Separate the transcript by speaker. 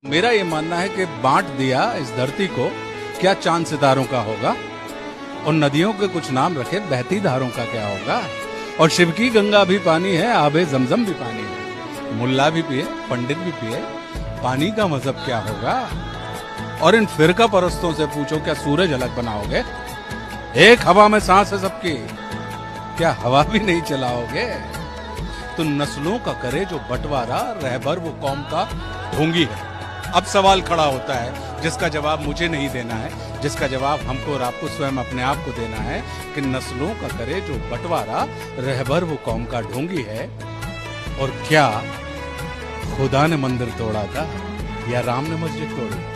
Speaker 1: मेरा ये मानना है कि बांट दिया इस धरती को, क्या चांद सितारों का होगा। और नदियों के कुछ नाम रखे, बहती धारों का क्या होगा। और शिव की गंगा भी पानी है, आबे जमजम भी पानी है। मुल्ला भी पिए, पंडित भी पिए, पानी का मजहब क्या होगा। और इन फिरका परस्तों से पूछो, क्या सूरज अलग बनाओगे। एक हवा में सांस है सबकी, क्या हवा भी नहीं चलाओगे। तो नस्लों का करे जो बंटवारा, रहबर वो कौम का ढोंगी है। अब सवाल खड़ा होता है जिसका जवाब मुझे नहीं देना है, जिसका जवाब हमको और आपको स्वयं अपने आप को देना है कि नस्लों का करे जो बंटवारा, रहबर वो कौम का ढोंगी है। और क्या खुदा ने मंदिर तोड़ा था या राम ने मस्जिद तोड़ी।